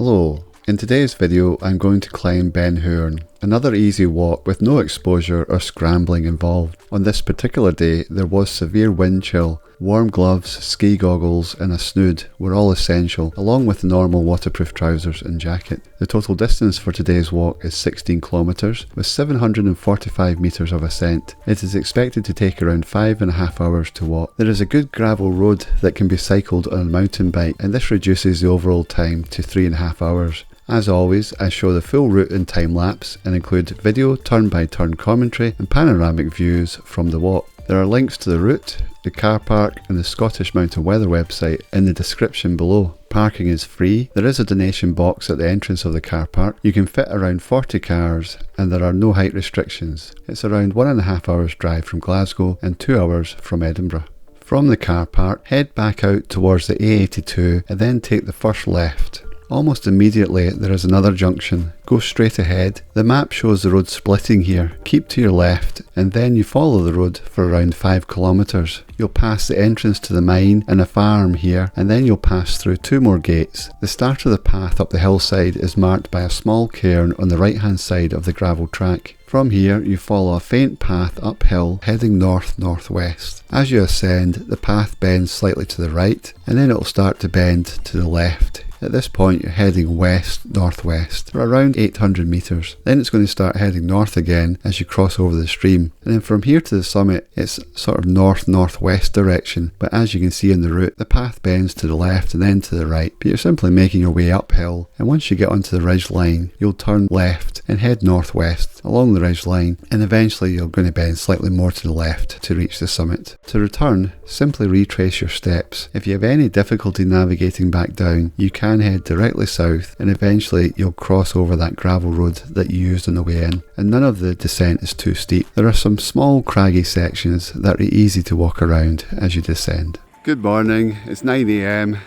Hello, in today's video I'm going to climb Beinn Chuirn, another easy walk with no exposure or scrambling involved. On this particular day there was severe wind chill. Warm gloves, ski goggles and a snood were all essential, along with normal waterproof trousers and jacket. The total distance for today's walk is 16 kilometres with 745 metres of ascent. It is expected to take around 5.5 hours to walk. There is a good gravel road that can be cycled on a mountain bike, and this reduces the overall time to 3.5 hours. As always, I show the full route in time lapse and include video, turn-by-turn commentary and panoramic views from the walk. There are links to the route, the car park and the Scottish Mountain Weather website in the description below. Parking is free, there is a donation box at the entrance of the car park, you can fit around 40 cars and there are no height restrictions. It's around 1.5 hours drive from Glasgow and 2 hours from Edinburgh. From the car park, head back out towards the A82 and then take the first left. Almost immediately there is another junction. Go straight ahead. The map shows the road splitting here. Keep to your left and then you follow the road for around 5 kilometres. You'll pass the entrance to the mine and a farm here, and then you'll pass through 2 more gates. The start of the path up the hillside is marked by a small cairn on the right hand side of the gravel track. From here you follow a faint path uphill heading north-northwest. As you ascend, the path bends slightly to the right and then it will start to bend to the left. At this point you're heading west-northwest for around 800 metres. Then it's going to start heading north again as you cross over the stream. And then from here to the summit it's sort of north-northwest direction, but as you can see in the route the path bends to the left and then to the right. But you're simply making your way uphill, and once you get onto the ridge line you'll turn left and head northwest along the ridge line, and eventually you're going to bend slightly more to the left to reach the summit. To return, simply retrace your steps. If you have any difficulty navigating back down, you can head directly south and eventually you'll cross over that gravel road that you used on the way in, and none of the descent is too steep. There are some small craggy sections that are easy to walk around as you descend. Good morning, it's 9 AM. You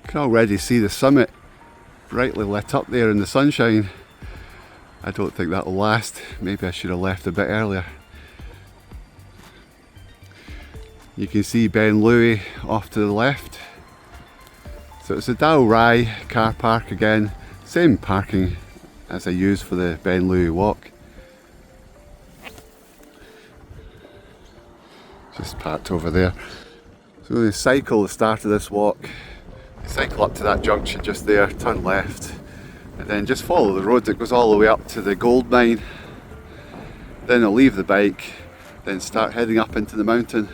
can already see the summit brightly lit up there in the sunshine. I don't think that'll last. Maybe I should have left a bit earlier. You can see Beinn off to the left. So it's the Dalrigh car park again. Same parking as I used for the Beinn walk. Just parked over there. So we cycle the start of this walk. Cycle up to that junction just there, turn left. And then just follow the road that goes all the way up to the gold mine. Then I'll leave the bike, then start heading up into the mountain.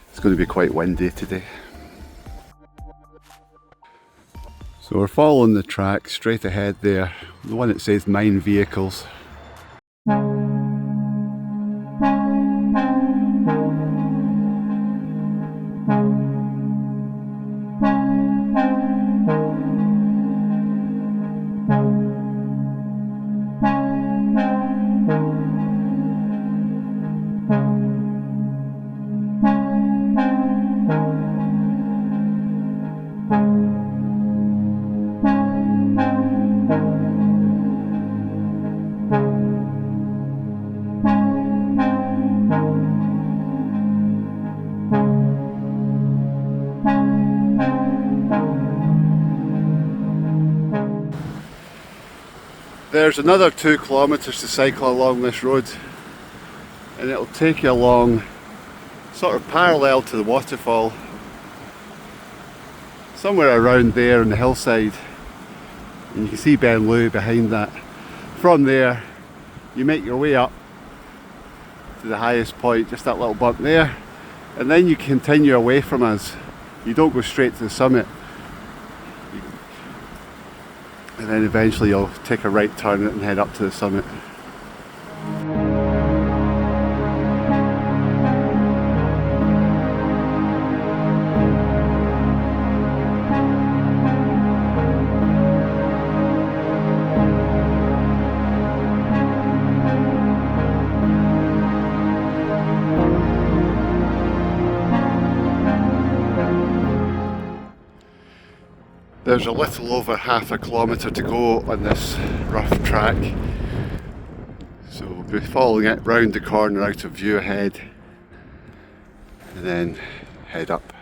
It's going to be quite windy today. So we're following the track straight ahead there, the one that says mine vehicles. There's another 2 kilometres to cycle along this road, and it'll take you along sort of parallel to the waterfall, somewhere around there on the hillside, and you can see Beinn behind that. From there you make your way up to the highest point, just that little bump there, and then you continue away from us. You don't go straight to the summit. And then eventually you'll take a right turn and head up to the summit. There's a little over half a kilometre to go on this rough track, so we'll be following it round the corner out of view ahead. and then head up.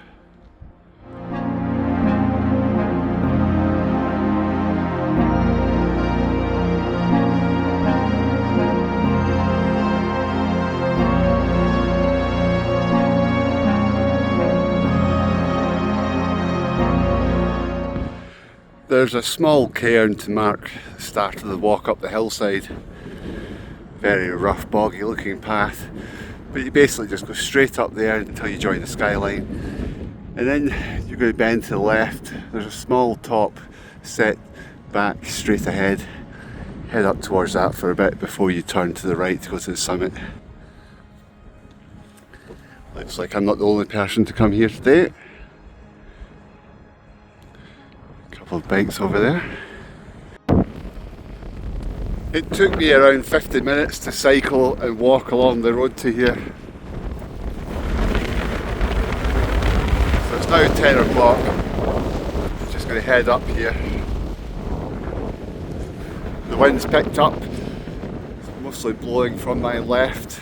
There's a small cairn to mark the start of the walk up the hillside. Very rough, boggy looking path, but you basically just go straight up there until you join the skyline, and then you're going to bend to the left. There's a small top set back straight ahead. Head up towards that for a bit before you turn to the right to go to the summit. Looks like I'm not the only person to come here today. Couple of bikes over there. It took me around 50 minutes to cycle and walk along the road to here. So it's now 10 o'clock. Just going to head up here. The wind's picked up. It's mostly blowing from my left.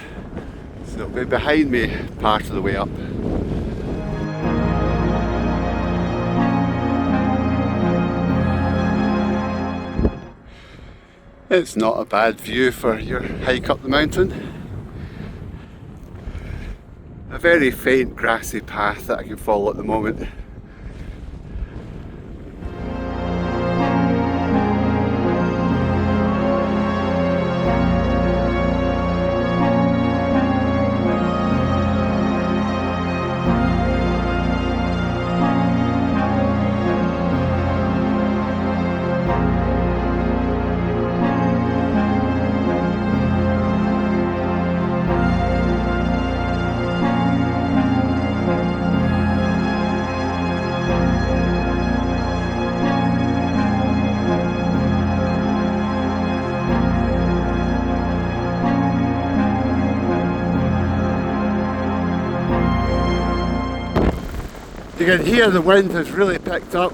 So it'll be behind me part of the way up. It's not a bad view for your hike up the mountain. A very faint grassy path that I can follow at the moment. You can hear the wind has really picked up.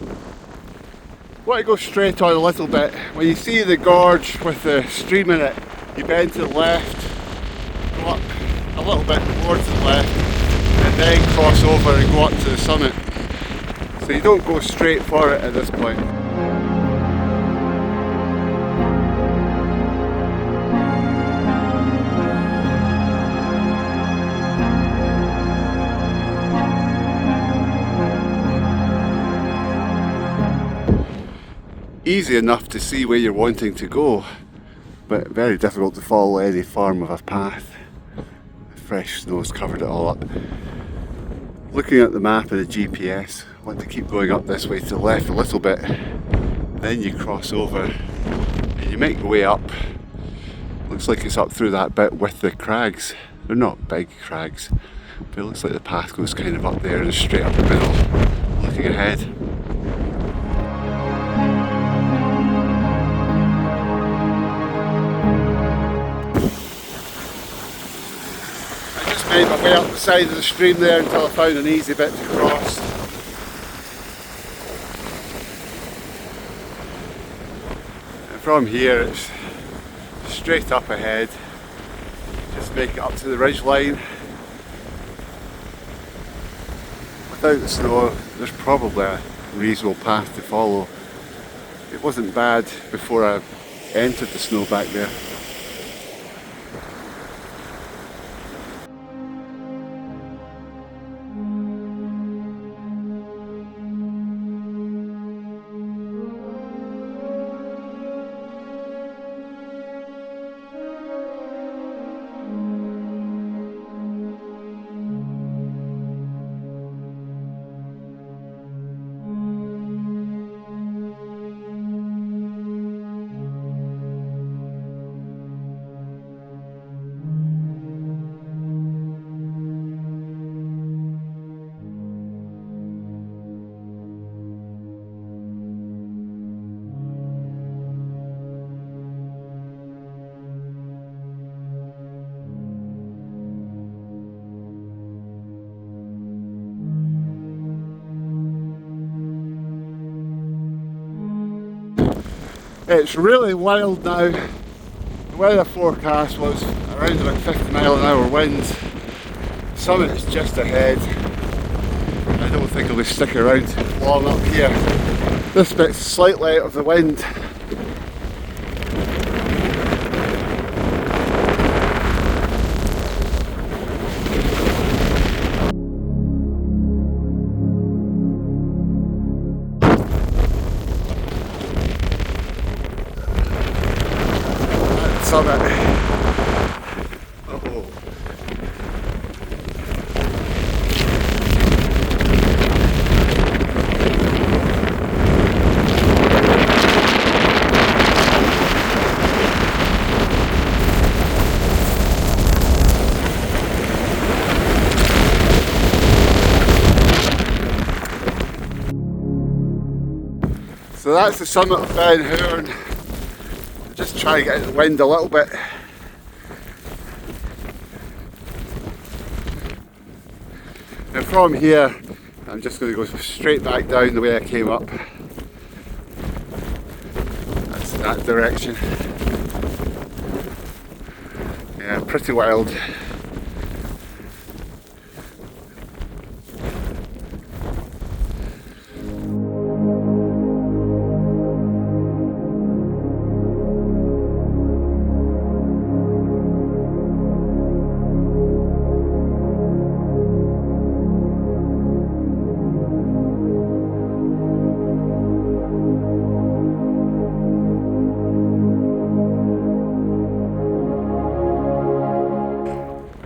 Want to go straight on a little bit. When you see the gorge with the stream in it, you bend to the left, go up a little bit more to the left, and then cross over and go up to the summit. So you don't go straight for it at this point. Easy enough to see where you're wanting to go, but very difficult to follow any form of a path. The fresh snow's covered it all up. Looking at the map and the GPS, I want to keep going up this way to the left a little bit, then you cross over and you make your way up. Looks like it's up through that bit with the crags. They're not big crags, but it looks like the path goes kind of up there and straight up the middle, looking ahead. Made my way up the side of the stream there until I found an easy bit to cross. And from here it's straight up ahead. Just make it up to the ridge line. Without the snow, there's probably a reasonable path to follow. It wasn't bad before I entered the snow back there. It's really wild now. The weather forecast was around about 50 mile an hour winds, so summit is just ahead. I don't think I'll stick around long up here. This bit's slightly out of the wind. Summit. Uh-oh. So that's the summit of Beinn Chuirn. Just try to get out of the wind a little bit. And from here, I'm just going to go straight back down the way I came up. That's that direction. Yeah, pretty wild.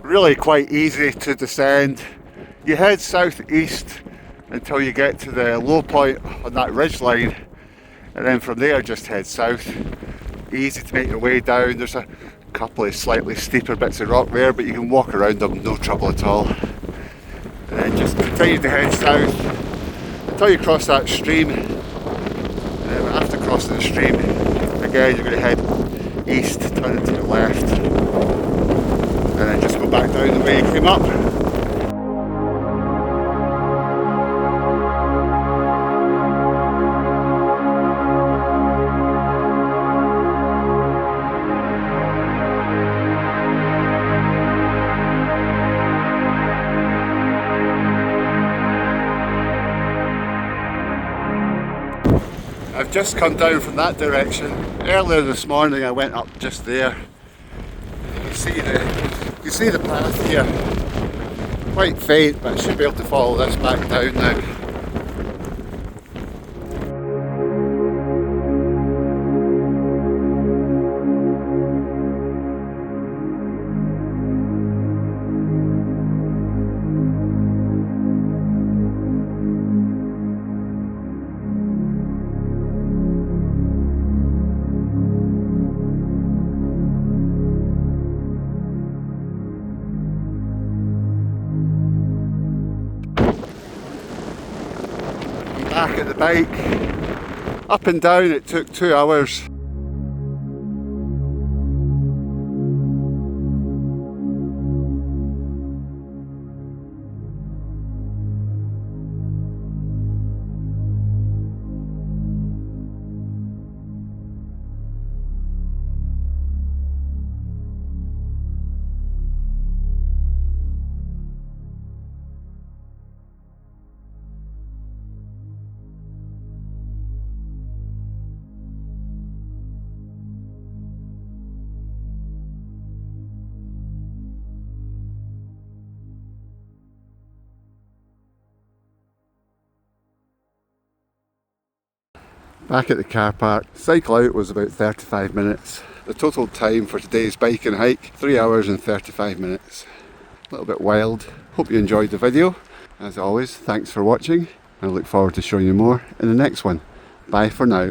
Really quite easy to descend. You head southeast until you get to the low point on that ridge line, and then from there just head south. Easy to make your way down. There's a couple of slightly steeper bits of rock there, but you can walk around them, no trouble at all. And then just continue to head south until you cross that stream. And then after crossing the stream, again you're going to head east, turn it to the left, and then just go back down the way you came up. I've just come down from that direction. Earlier this morning I went up just there. You see the path here, quite faint, but I should be able to follow this back down now. Back at the bike, up and down it took 2 hours. Back at the car park, cycle out was about 35 minutes. The total time for today's bike and hike, 3 hours and 35 minutes. A little bit wild. Hope you enjoyed the video. As always, thanks for watching. I look forward to showing you more in the next one. Bye for now.